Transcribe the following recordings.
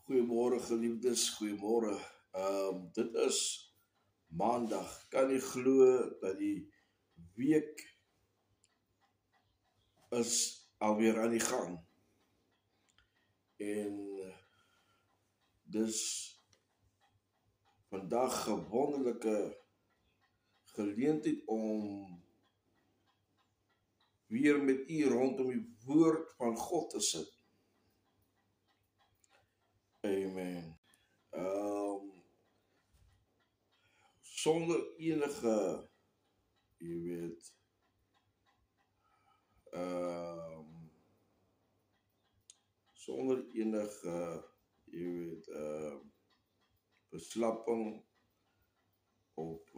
Goeiemôre geliefdes, goeiemôre. Dit is maandag. Kan nie glo dat die week is alweer aan die gang. En dis vandag 'n wonderlike geleentheid om weer met u rondom die woord van God te sit. Amen. Sonder enige, verslapping of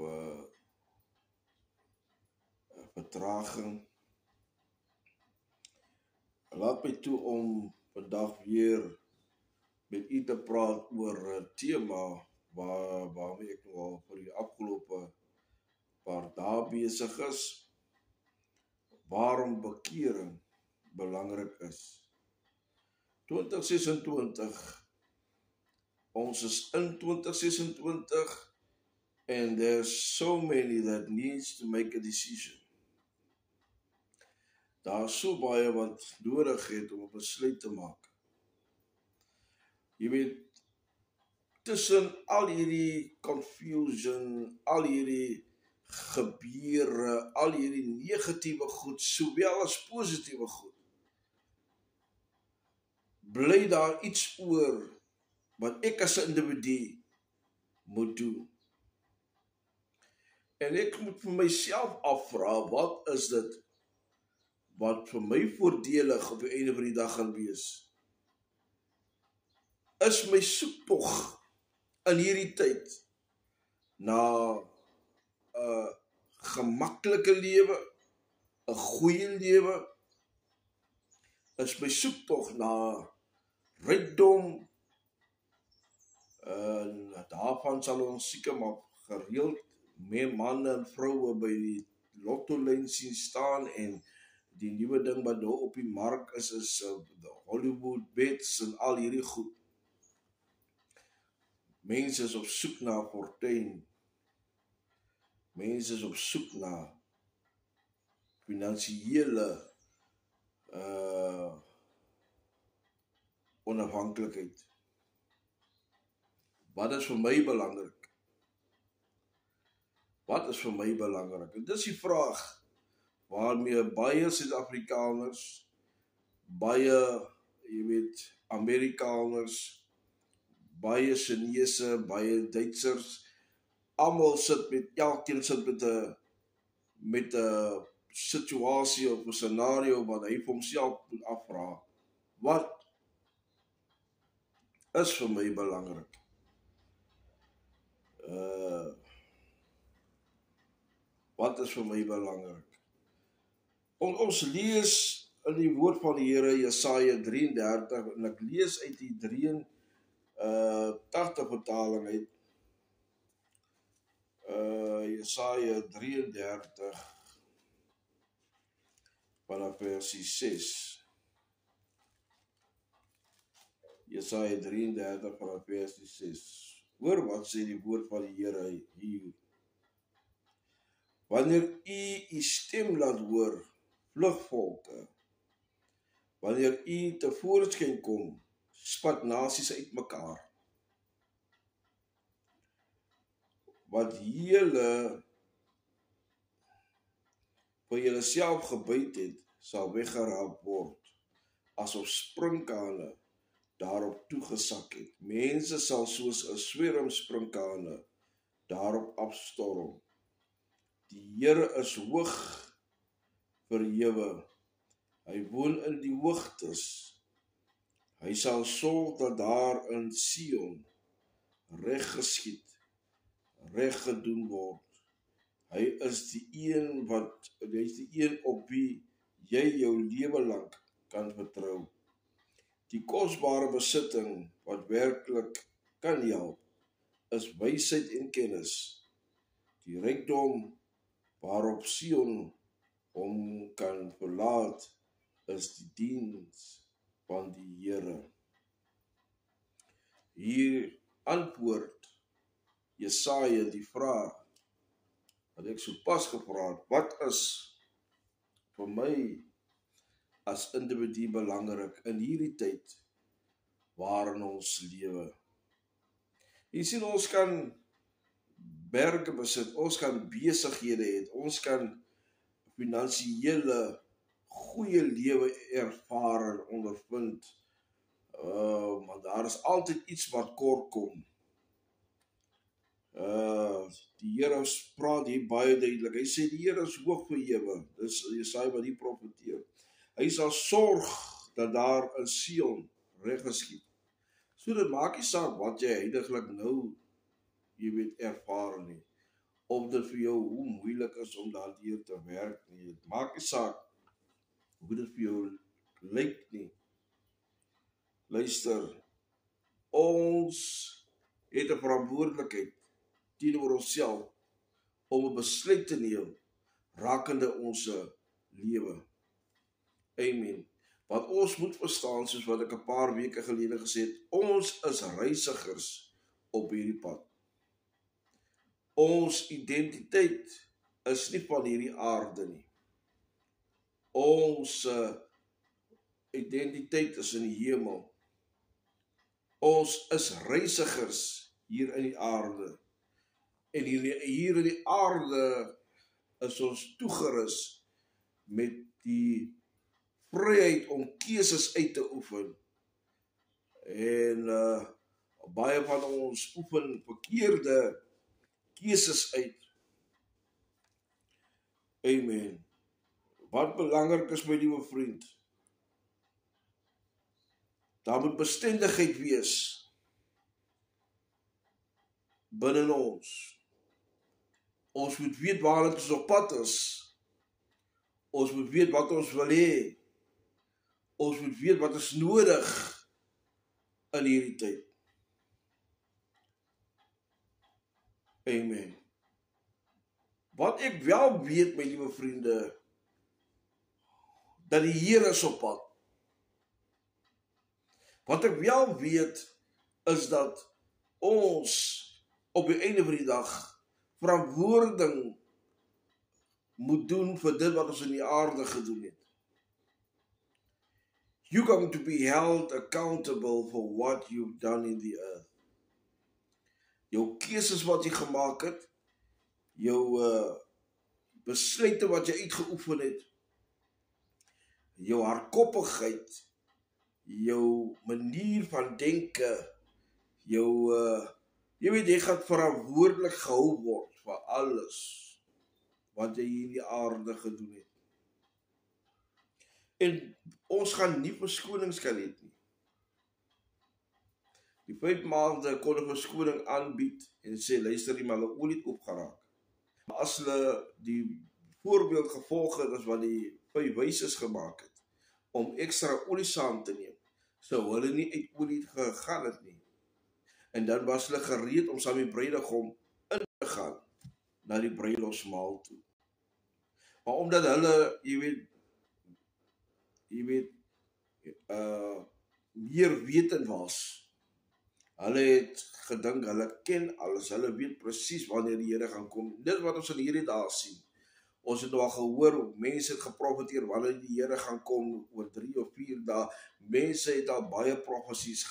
vertraging. Laat my toe om vandag weer met u te praat oor 'n tema waarmee ek al vir die afgelope paar dae besig is. Waarom bekering belangrik is. 2026, ons is in 2026 and there's so many that needs to make a decision. Daar is so baie wat nodig het om 'n besluit te maak. Jy weet, tussen al hierdie confusion, al hierdie gebeure, al hierdie negatiewe goed, sowel as positiewe goed, bly daar iets oor wat ek as 'n individu moet doen. En ek moet vir myself afvra, wat is dit wat vir my voordelig op die einde van die dag gaan wees? Is my soektog in hierdie tyd na 'n gemaklike lewe, 'n goeie lewe? Is my soektog na rykdom? En daarvan sal ons seker maar gereeld meer manne en vroue by die lottolyn sien staan, en die nuwe ding wat nou op die mark is the Hollywood bets en al hierdie goed. Mense is op soek na 'n fortuin. Mense is op soek na finansiële onafhanklikheid. Wat is vir my belangrik? Wat is vir my belangrik? En dis die vraag waarmee baie Suid-Afrikaners, baie, Amerikaners, baie Chinese, baie Duitsers, almal sit elkeen sit met 'n situasie of 'n scenario wat hy vir homself moet afvra. Wat is vir my belangrik? Wat is vir my belangrik? Ons lees in die woord van die Here, Jesaja 33, en ek lees uit die 83 vertaling uit. Jesaja 33 vanaf versie 6. Jesaja 33 vanaf versie 6. Hoor wat sê die woord van die Here hier. Wanneer u stem laat hoor, vlug volke. Wanneer u tevoorskyn kom, spat nasies uitmekaar. Wat julle vir julleself gebyt het, sal weggeraap word, asof sprinkane daarop toegesak het. Mense sal soos 'n swerm sprinkane daarop afstorm. Die Here is hoog verhewe. Hy woon in die hoogtes. Hy sal sorg dat daar in Sion reg geskied, reg gedoen word. Hy is die een op wie jy jou lewe lank kan vertrou. Die kosbare besitting wat werklik kan help, is wysheid en kennis. Die rykdom waarop Sion hom kan verlaat, is die diens van die Here. Hier antwoord Jesaja die vraag wat ek sopas gevra het, wat is vir my as individu belangrik in hierdie tyd waarin ons lewe? Jy sien, ons kan berge besit, ons kan besighede hê, ons kan finansiële goeie lewe ervaar en ondervind, maar daar is altyd iets wat kort kom. Die Here praat hier baie duidelik. Hy sê die Here is hoog verhewe. Dis Jesaja wat die profeteer. Hy sal sorg dat daar in Sion reg geskied. So dit maak nie saak wat jy heiliglik nou, jy weet, ervaar nie. Of dit vir jou hoe moeilik is om daardeur te werk nie. Dit maak nie saak hoe dit vir jou lyk nie. Luister, ons het 'n verantwoordelikheid teenoor onsself om 'n besluit te neem rakende ons lewe. Amen. Wat ons moet verstaan, soos wat ek 'n paar weke gelede gesê het, ons is reisigers op hierdie pad. Ons identiteit is nie van hierdie aarde nie. Ons identiteit is in die hemel. Ons is reisigers hier in die aarde. En hier in die aarde is ons toegerus met die vryheid om keuses uit te oefen. En baie van ons oefen verkeerde keuses uit. Amen. Wat belangrik is, my liewe vriend, daar moet bestendigheid wees binne ons. Ons moet weet waar ons op pad is. Ons moet weet wat ons wil hê. Ons moet weet wat is nodig in hierdie tyd. Amen. Wat ek wel weet, my liewe vriende, dat die Here is op pad. Wat ek wel weet, is dat ons op die einde van die dag verantwoording moet doen vir dit wat ons in die aarde gedoen het. You're going to be held accountable for what you've done in the earth. Jou keuses wat jy gemaak het, jou besluite wat jy uitgeoefen het, jou hardkoppigheid, jou manier van denke, jy weet, jy gaan verantwoordelik gehou word vir alles wat jy in die aarde gedoen het. En ons gaan nie verskonings kan hê nie. Die 5 maande kon 'n verskoning aanbied en sê, luister, maar hulle olie het opgeraak. Maar as hulle die voorbeeld gevolg het as wat die 5 wyses gemaak het, om ekstra olie saam te neem, sou hulle nie uit olie gegaan het nie. En dan was hulle gereed om saam met die bruidegom in te gaan na die bruilofsmaal toe. Maar omdat hulle, jy weet, meer wetend was, hulle het gedink, hulle ken alles, hulle weet presies wanneer die Here gaan kom. Dit wat ons in hierdie dae sien. Ons het nou al gehoor, mense het geprofeteer wanneer die Here gaan kom oor 3 of 4 dae. Mense het al baie profesies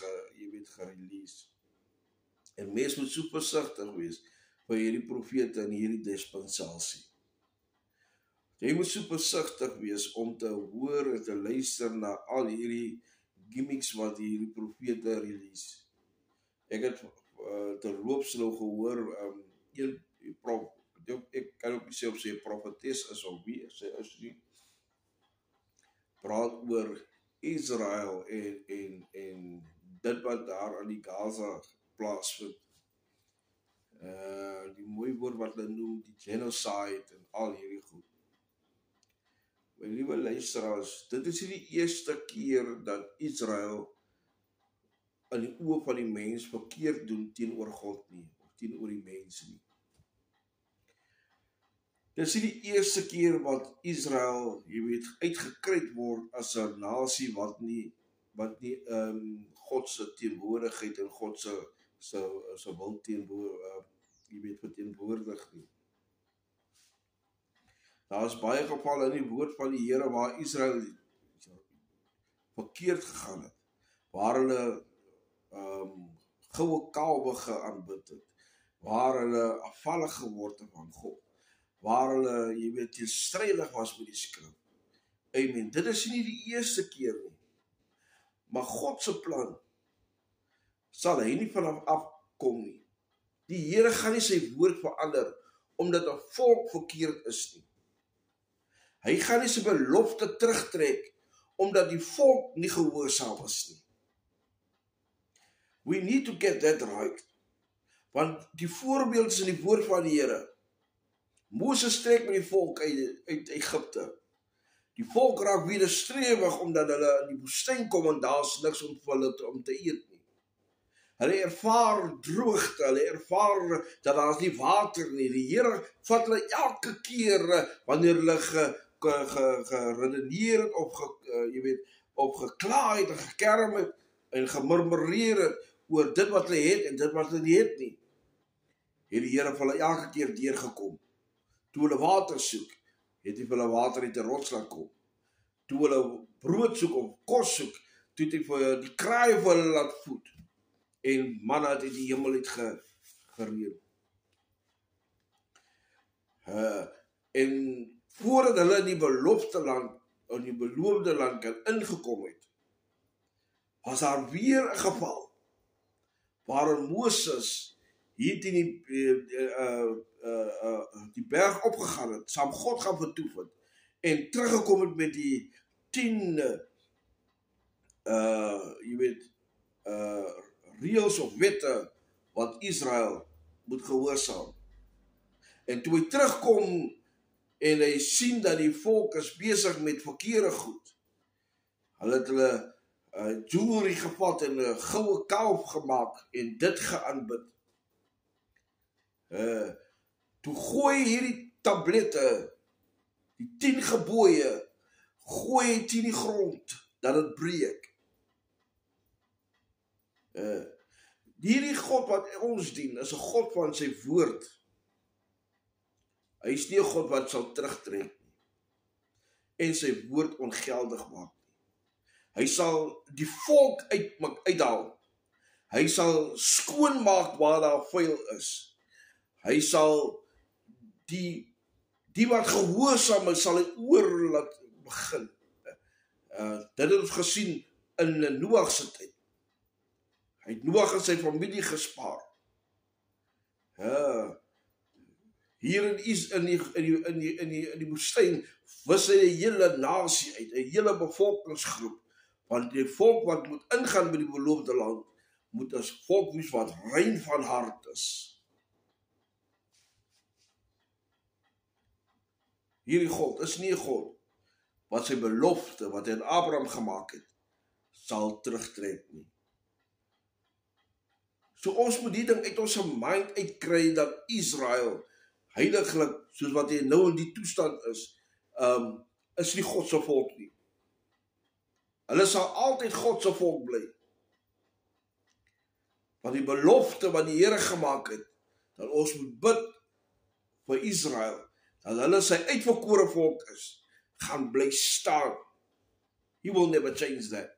gerelease. En mense moet so versigtig wees vir hierdie profete en hierdie dispensasie. Jy moet so versigtig wees om te hoor en te luister na al hierdie gimmicks wat hierdie profete release. Ek het terloops nou gehoor, ek kan ook nie sê of sy 'n profetes is of wie sy is nie, praat oor Israel en dit wat daar aan die Gaza plaasvind. Die mooi woord wat hulle noem, die genocide en al hierdie goed. My liewe luisteraars, dit is nie die eerste keer dat Israel in die oë van die mens verkeerd doen teenoor God nie, of teenoor die mens nie. Dit is nie die eerste keer wat Israel, jy weet, uitgekruid word as 'n nasie wat nie wat nie God se teenwoordigheid en God se wil verteenwoordig nie. Daar is baie gevalle in die woord van die Here waar Israel verkeerd gegaan het, waar hulle goue kalwe geaanbid het, waar hulle afvallig geword het van God, waar hulle, teenstrydig was met die skrif. Amen. Dit is nie die eerste keer nie. Maar God se plan sal hy nie vanaf afkom nie. Die Here gaan nie sy woord verander omdat 'n volk verkeerd is nie. Hy gaan nie sy belofte terugtrek omdat die volk nie gehoorsaam is nie. We need to get that right. Want die voorbeeld is in die woord van die Here. Moses trek met die volk uit Egipte. Die volk raak wederstrewig omdat hulle in die woestyn kom en daar's niks om vir hulle om te eet nie. Hulle ervaar droogte, hulle ervaar dat daar's nie water nie. Die Here vat hulle elke keer wanneer hulle geredeneer het of gekla het en gekerm het en gemurmureer het oor dit wat hulle het en dit wat hulle nie het nie. Het die Here vir hulle elke keer deurgekom. Toe hulle water soek, het hy vir hulle water uit die rots laat kom. Toe hulle brood soek of kos soek, toe het hy vir die kraaie vir hulle laat voed. En manna het uit die hemel uit gereën. En voordat hulle in die beloofde land, in die beloofde land ingekom het, was daar weer 'n geval, waarin Moses hier teen die berg opgegaan het, saam God gaan vertoef het, en teruggekom het met die 10 reëls of wette wat Israel moet gehoorsaam. En toe hy terugkom en hy sien dat die volk is besig met verkeerde goed. Hulle het hulle jewelry gevat en 'n goue kalf gemaak en dit geaanbid. Toe gooi hierdie tablette, die 10 gebooie, gooi hy teen die grond, dat het breek. Hierdie God wat ons dien, is 'n God van sy woord. Hy is nie 'n God wat sal terugtrek en sy woord ongeldig maak. Hy sal die volk uithaal. Hy sal skoonmaak waar daar vuil is. Hy sal die wat gehoorsaam is, sal hy oor laat begin. Dit het ons gesien in Noag se tyd. Hy het Noag en sy familie gespaar. Hier in die woestyn wis hy 'n hele nasie uit, 'n hele bevolkingsgroep. Want die volk wat moet ingaan by die beloofde land, moet as volk wees wat rein van hart is. Hierdie God is nie 'n God wat sy belofte wat hy aan Abraham gemaak het, sal terugtrek nie. So ons moet die ding uit ons mind uitkry dat Israel heiliglik, soos wat hy nou in die toestand is nie God se volk nie. Hulle sal altyd God se volk bly. Want die belofte wat die Here gemaak het, dat ons moet bid vir Israel, dat hulle sy uitverkore volk is, gaan bly staan. He will never change that.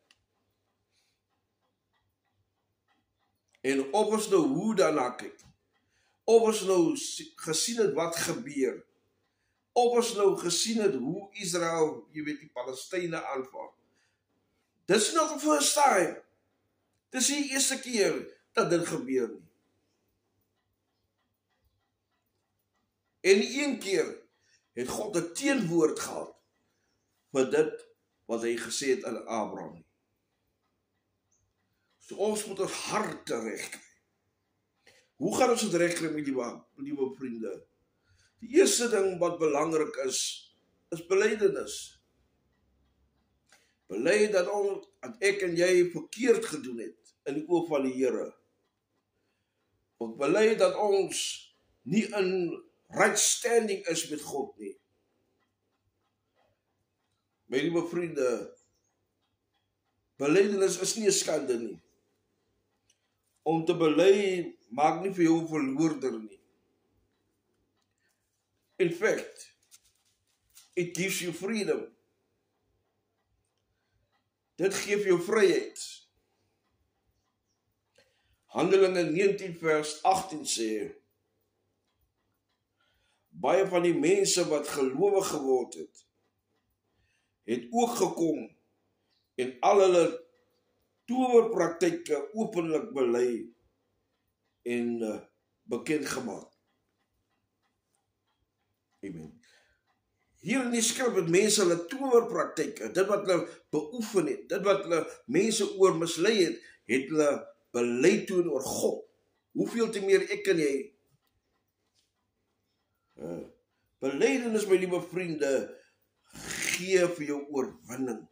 En of ons nou hoe daarna kyk, of ons nou gesien het wat gebeur, of ons nou gesien het hoe Israel, die Palestynë aanval, dis not the first time. Dis die eerste keer dat dit gebeur nie. En een keer het God 'n teenwoord gehad vir dit wat hy gesê het aan Abraham. So ons moet ons harte regkry. Hoe gaan ons dit regkry, my liewe vriende? Die eerste ding wat belangrik is belydenis. Bely dat ek en jy verkeerd gedoen het in die oë van die Here. Ons bely dat ons nie in right standing is met God nie. My liewe vriende, Belydenis is nie 'n skande nie. Om te bely maak nie vir jou 'n verloorder nie. In fact, it gives you freedom. Dit gee vir jou vryheid. Handelinge 19 vers 18 sê, baie van die mense wat gelowig geword het ook gekom en al hulle towerpraktyke openlik bely en bekend gemaak. Amen. Hier in die skrif het mense hulle towerpraktyke, dit wat hulle beoefen het, dit wat hulle mense oor mislei het hulle bely teenoor God. Hoeveel te meer ek en jy? Belydenis, my liewe vriende, gee vir jou oorwinning.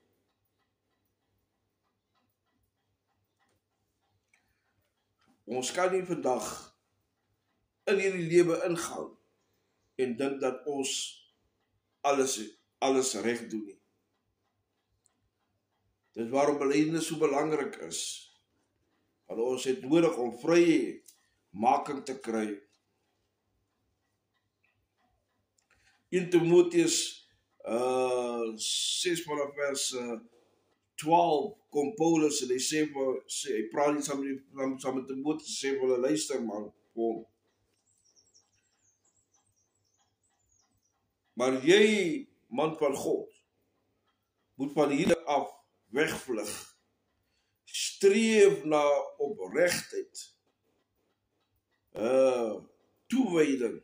Ons kan nie vandag in hierdie lewe ingaan en dink dat ons alles reg doen nie. Dit is waarom belydenis so belangrik is. Want ons het nodig om vrymaking te kry. 1 Timoteus 6 vanaf vers 12 kom Paulus en hy praat nie saam met Timoteus, sê vir hulle, luister man, kom. Maar jy, man van God, moet van hier af wegvlug. Streef na opregtheid, toewyding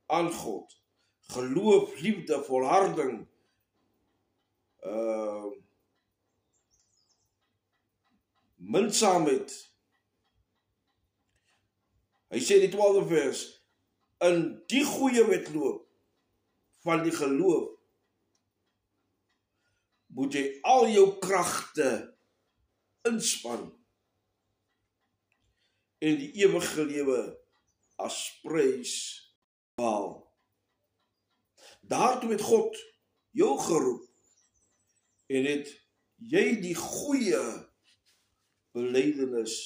aan God, geloof, liefde, volharding, minsaamheid. Hy sê in die 12de vers, in die goeie wedloop van die geloof, moet jy al jou kragte inspan en die ewige lewe as prys behaal. Daartoe het God jou geroep en het jy die goeie belydenis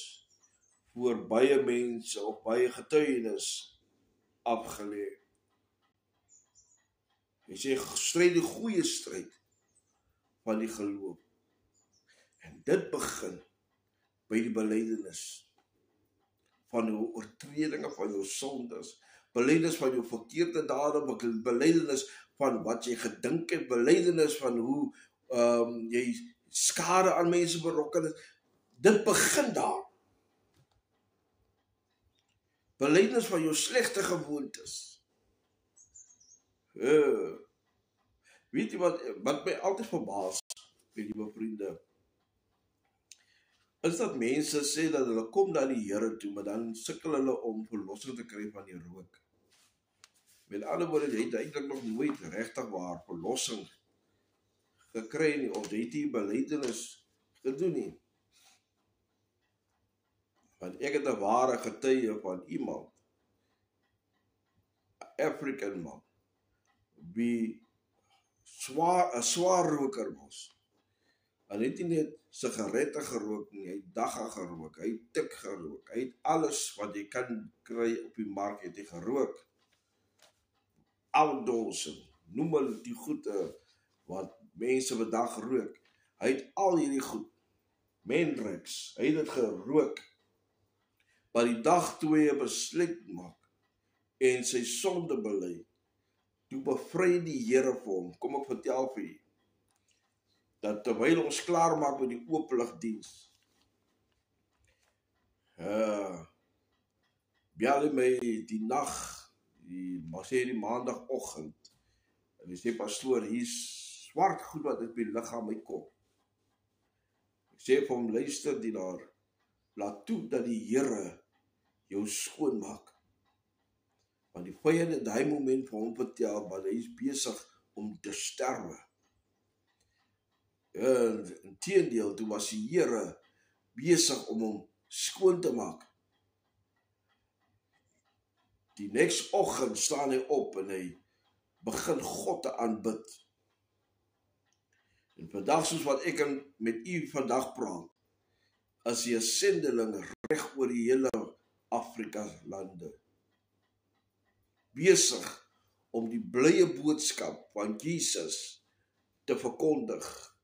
voor baie mense of baie getuienis afgelê. Hy sê, stryd die goeie stryd van die geloof. En dit begin by die belydenis van jou oortredinge, van jou sondes, belydenis van jou verkeerde dade, belydenis van wat jy gedink het, belydenis van hoe jy skade aan mense berokken het. Dit begin daar. Belydenis van jou slegte gewoontes. Weet jy wat my altyd verbaas, my liewe vriende, is dat mense sê dat hulle kom na die Here toe, maar dan sukkel hulle om verlossing te kry van die rook. Met ander woorde, jy het eintlik nog nooit regtig waar verlossing gekry nie, of jy het die belydenis gedoen nie. Want ek het 'n ware getuie van iemand, 'n African man, wie 'n swaar roker was. Hy het nie net sigarette gerook nie, hy het dagga gerook, hy het tik gerook, hy het alles wat jy kan kry op die mark het hy gerook. Outdosing, noem hulle die goede wat mense vandag rook. Hy het al hierdie goed, Mendrix, hy het dit gerook. Maar die dag toe hy 'n besluit maak en sy sonde bely, toe bevry die Here vir hom. Kom ek vertel vir u, dat terwyl ons klaar maak met die oopligdiens, bel hy my die nag, die maandagoggend, en hy sê, pastoor, hier is swart goed wat uit my liggaam my kom. Ek sê vir hom, luister dienaar, laat toe dat die Here jou skoon maak. Want die vyand het daai moment vir hom vertel, maar hy is besig om te sterwe. Inteendeel, toe was die Here besig om hom skoon te maak. Die next oggend staan hy op en hy begin God te aanbid. En vandag soos wat ek met u vandag praat, is jy 'n sendeling reg oor die hele Afrika lande, besig om die blye boodskap van Jesus te verkondig,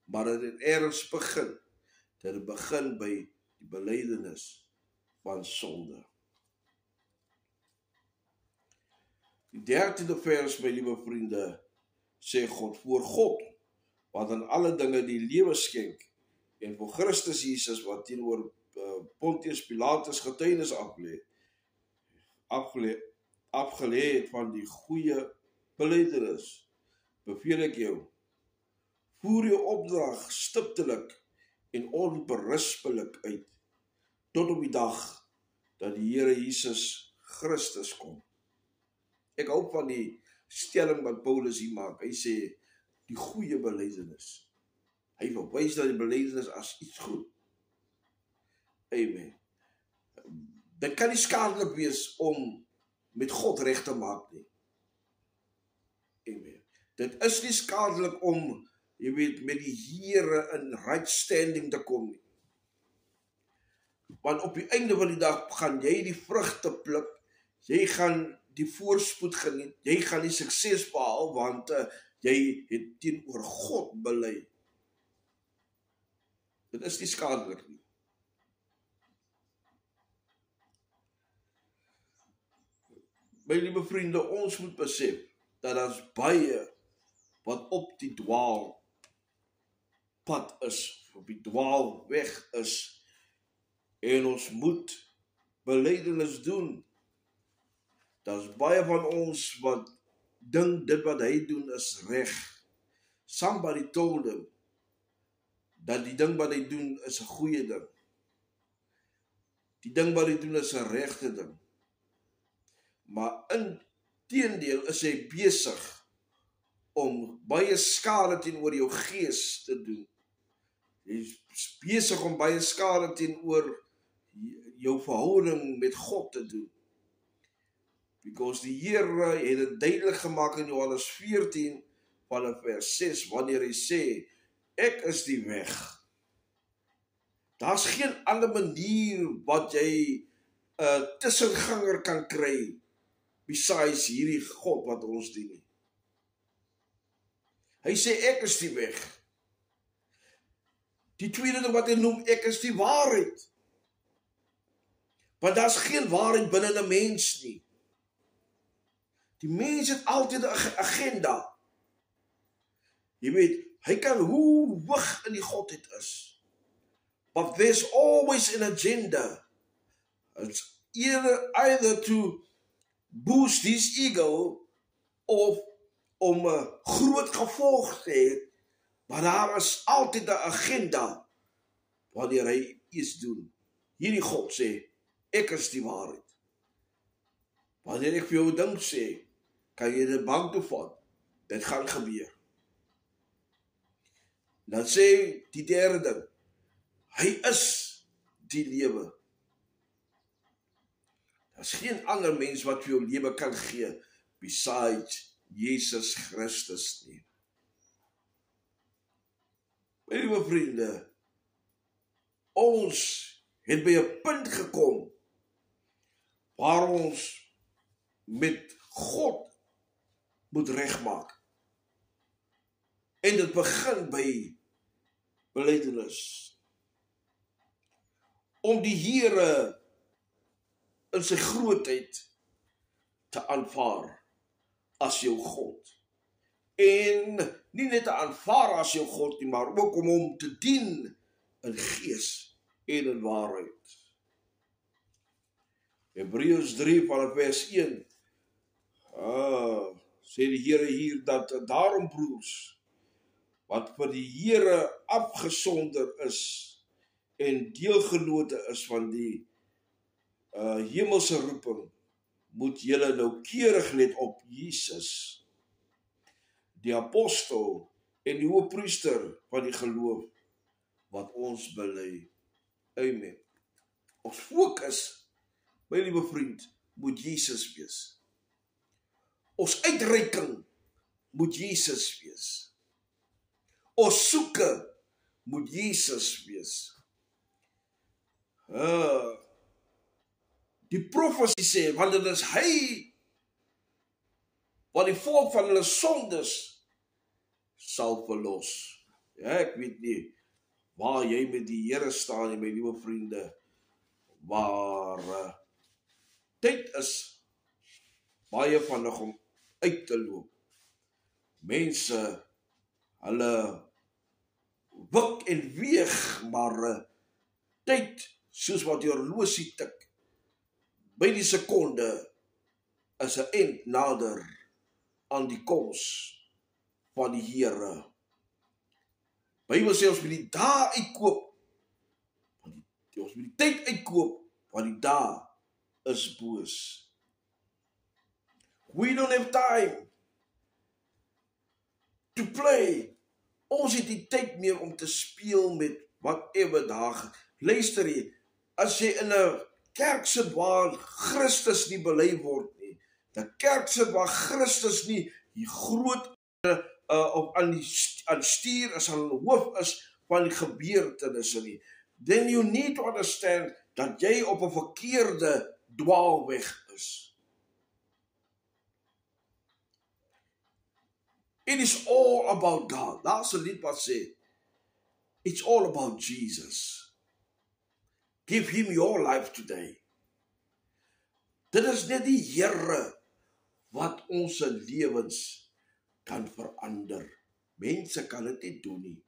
maar dit het ergens begin. Dit begin by die belydenis van sonde. Die 13de vers, my liewe vriende, sê God, voor God, wat aan alle dinge die lewe skenk, en voor Christus Jesus, wat teenoor Pontius Pilatus getuienis afgelê het van die goeie belydenis, beveel ek jou, voer jou opdrag stiptelik en onberispelik uit, tot op die dag dat die Here Jesus Christus kom. Ek hou van die stelling wat Paulus hier maak. Hy sê, die goeie belydenis. Hy verwys na die belydenis as iets goed. Amen. Dit kan nie skadelik wees om met God reg te maak nie. Amen. Dit is nie skadelik om, jy weet, met die Here in right standing te kom nie. Want op die einde van die dag gaan jy die vrugte pluk, jy gaan die voorspoed geniet, jy gaan die sukses behaal, want jy het teenoor God bely. Dit is nie skadelik nie. My liewe vriende, ons moet besef, dat daar baie wat op die dwaalpad is, op die dwaalweg is, en ons moet belydenis doen. Daar's baie van ons wat dink dit wat hy doen is reg. Somebody told him dat die ding wat hy doen is 'n goeie ding. Die ding wat hy doen is 'n regte ding. Maar inteendeel is hy besig om baie skade teenoor jou gees te doen. Hy is besig om baie skade teenoor jou verhouding met God te doen. Because die Here het dit duidelik gemaak in Johannes 14 vanaf vers 6, wanneer hy sê, ek is die weg. Daar's geen ander manier wat jy 'n tussenganger kan kry, besides hierdie God wat ons dien nie. Hy sê, ek is die weg. Die tweede ding wat hy noem, ek is die waarheid. Want daar's geen waarheid binne 'n mens nie. Die mens het altyd 'n agenda. Jy weet, hy kan hoe hoog in die godheid is. But there's always an agenda. It's either to boost his ego of om 'n groot gevolg te hê, maar daar is altyd 'n agenda wanneer hy iets doen. Hierdie God sê, ek is die waarheid. Wanneer ek vir jou 'n ding sê, kan jy dit bank toe vat. Dit gaan gebeur. Dan sê die derde ding, hy is die lewe. Daar's geen ander mens wat vir jou lewe kan gee besides Jesus Christus nie. My liewe vriende, ons het by 'n punt gekom waar ons met God moet regmaak. En dit begin by belydenis. Om die Here in sy grootheid te aanvaar as jou God. En nie net te aanvaar as jou God nie, maar ook om hom te dien in gees en in waarheid. Hebreërs 3 vanaf vers 1 sê die Here hier dat daarom broers, wat vir die Here afgesonder is en deelgenote is van die hemelse roeping, moet julle noukeurig let op Jesus, die apostel en die hoëpriester van die geloof wat ons bely. Amen. Ons fokus, my liewe vriend, moet Jesus wees. Ons uitreiking moet Jesus wees. Ons soeke moet Jesus wees. Die profesie sê, want dit is hy wat die volk van hulle sondes sal verlos. Ja, ek weet nie waar jy met die Here staan, my liewe vriende, waar tyd is baie vinnig om uit te loop. Mense, hulle wik en weeg, maar tyd, soos wat die horlosie tik, by die sekonde is 'n eind nader aan die koms van die Here. Bybel sê ons moet die dae uitkoop, ons moet die tyd uitkoop, want die dae is boos. We don't have time to play. Ons het die tyd meer om te speel met whatever daar. Luister jy, as jy in 'n kerk sit waar Christus nie bely word nie, 'n kerk sit waar Christus nie die groot aan stuur is, aan die hoof is van die gebeurtenisse nie, then you need to understand dat jy op 'n verkeerde dwaalweg is. It is all about God. Daar's 'n lied wat sê, it's all about Jesus. Give him your life today. Dit is net die Here wat ons lewens kan verander. Mense kan dit nie doen nie.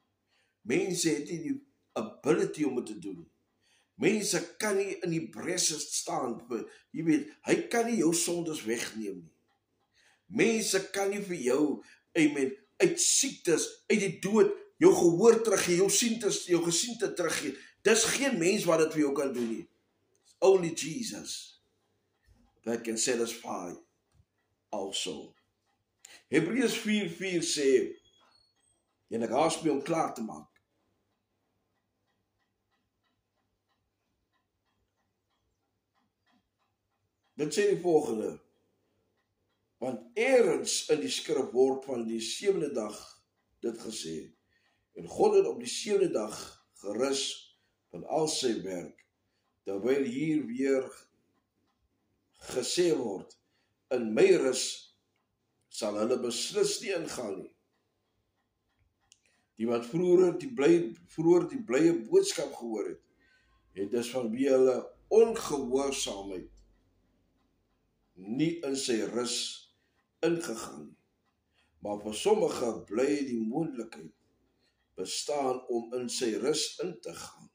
Mense het nie die ability om dit te doen. Mense kan nie in die bresse staan vir, jy weet, hy kan nie jou sondes wegneem nie. Mense kan nie vir jou, amen, uit siektes, uit die dood, jou gehoor teruggee, jou gesiente teruggee. Dis geen mens wat dit vir jou kan doen nie. It's only Jesus that can satisfy also. Hebreërs 4:4 sê, en ek haas my om klaar te maak. Dit sê die volgende, want eers in die skrif word van die 7de dag dit gesê, en God het op die 7de dag gerus van al sy werk, terwyl hier weer gesê word, in my rus sal hulle beslis nie ingaan nie. Die wat vroeër die blye boodskap gehoor het, het dus vanweë hulle ongehoorsaamheid nie in sy rus ingegaan nie. Maar vir sommige bly die moontlikheid bestaan om in sy rus in te gaan.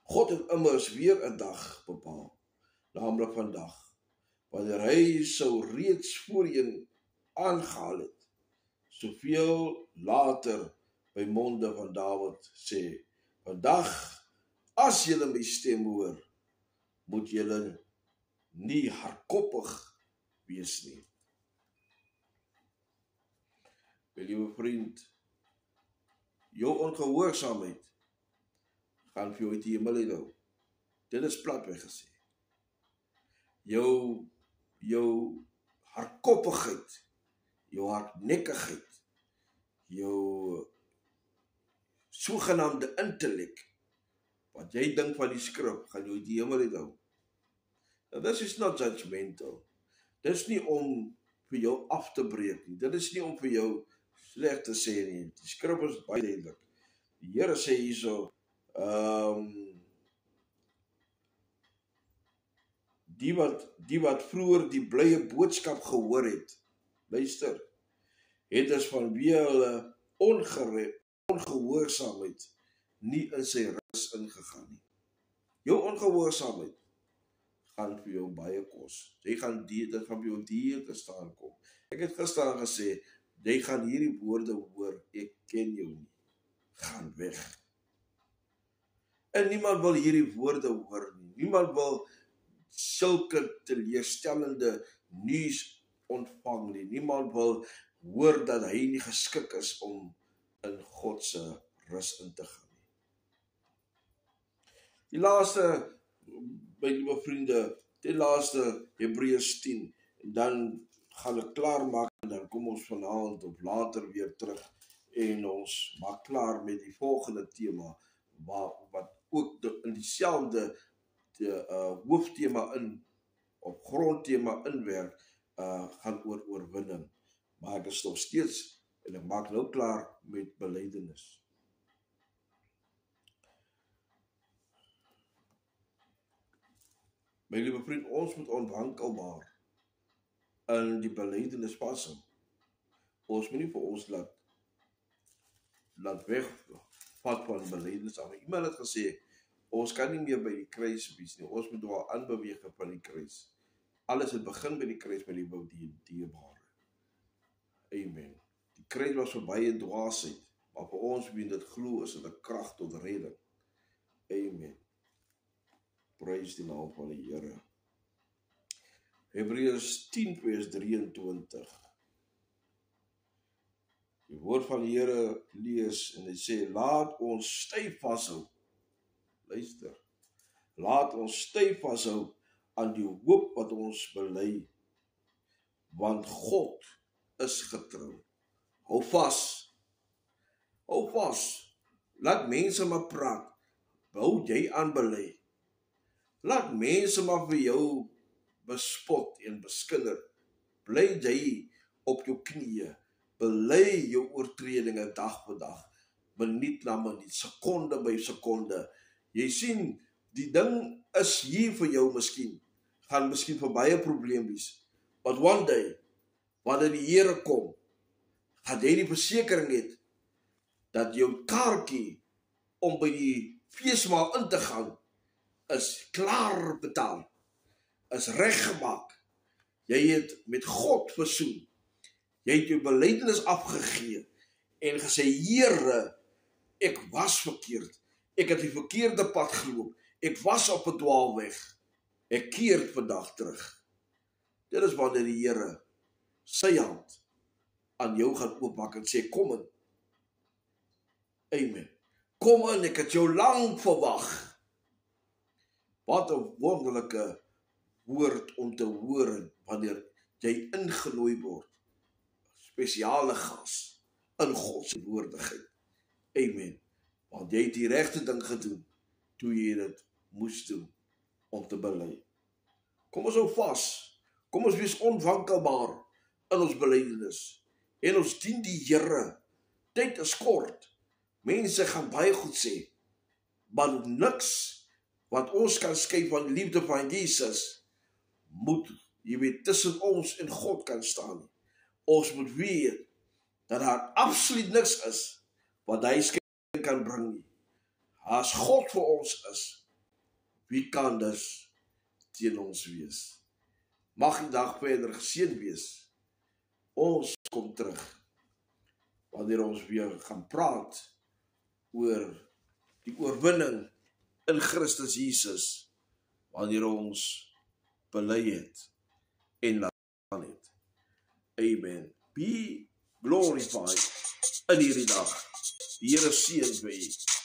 God het immers weer 'n dag bepaal, naamlik vandag, wanneer hy sou reeds voorheen aangehaal het, soveel later by monde van Dawid sê, vandag, as julle my stem hoor, moet julle nie hardkoppig wees nie. My liewe vriend, jou ongehoorsaamheid gaan vir jou uit die hemel hou. Dit is platweg gesê. Jou hardkoppigheid, jou hardnekkigheid, jou sogenaamde intellek, wat jy dink van die skrif, gaan jou uit die hemel hou. Now, this is not judgmental. Dit is nie om vir jou af te breek nie. Dit is nie om vir jou sleg te sê nie. Die skrif is baie duidelik. Die Here sê hierso, die wat vroeër die blye boodskap gehoor het, luister, het dus vanweë hulle ongehoorsaamheid nie in sy rus ingegaan nie. Jou ongehoorsaamheid gaan vir jou baie kos. Jy gaan dit van jou dier te staan kom. Ek het gister gesê, jy gaan hierdie woorde hoor, ek ken jou nie. Gaan weg. En niemand wil hierdie woorde hoor nie. Niemand wil sulke teleurstellende nuus ontvang nie. Niemand wil hoor dat hy nie geskik is om in God se rus in te gaan nie. Die laaste, my liewe vriende, die laaste Hebreërs 10, en dan gaan ek klaar maak, en dan kom ons vanaand of later weer terug, en ons maak klaar met die volgende tema, wat ook in dieselfde hoofthema of grondthema inwerk, gaan oor oorwinning. Maar ek is nog steeds, en ek maak nou klaar met belydenis. My liewe vriend, ons moet onwankelbaar in die belydenis vashou. Ons moet nie vir ons laat wegvat van belydenis af. Iemand het gesê, ons kan nie meer by die kruis wees nie, ons moet wel aanbeweeg van die kruis. Alles het begin by die kruis, met die dierbare. Amen. Die kruis was verby in dwaasheid, maar vir ons wie dit glo, is dit 'n krag tot redding. Amen. Prys die naam van die Here. Hebreërs 10 vers 23. Die woord van die Here lees en hy sê, laat ons styf vashou. Luister. Laat ons styf vashou aan die hoop wat ons bely, want God is getrou. Hou vas. Hou vas. Laat mense maar praat. Hou jy aan bely. Laat mense maar vir jou bespot en beskinder. Bly jy op jou knieë. Bely jou oortredinge dag vir dag. Minuut na minuut, sekonde by sekonde. Jy sien, die ding is hier vir jou miskien. Gaan miskien vir baie probleem wees. But one day, wanneer die Here kom, gaan jy die versekering het, dat jou kaartjie om by die feesmaal in te gaan, is klaar betaal, is reggemaak. Jy het met God versoen. Jy het jou belydenis afgegee en gesê, Here, ek was verkeerd. Ek het die verkeerde pad geloop. Ek was op 'n dwaalweg. Ek keer vandag terug. Dit is wanneer die Here sy hand aan jou gaan oopmaak en sê, kom in. Amen. Kom in, ek het jou lank verwag. Wat 'n wonderlike woord om te hoor wanneer jy ingenooi word. Spesiale gas in God se woordigheid. Amen. Want jy het die regte ding gedoen toe jy dit moes doen om te bely. Kom ons hou vas. Kom ons wees onwankelbaar in ons belydenis. En ons dien die Here. Tyd is kort. Mense gaan baie goed sê, maar niks wat ons kan skei van die liefde van Jesus moet, jy weet, tussen ons en God kan staan. Ons moet weet dat daar absoluut niks is wat hy skei kan bring nie. As God vir ons is, wie kan dus teen ons wees? Mag die dag verder geseën wees. Ons kom terug wanneer ons weer gaan praat oor die oorwinning in Christus Jesus, wanneer ons bely het en laat gaan het. Amen. Be glorified in hierdie dag. Die Here seën vir u.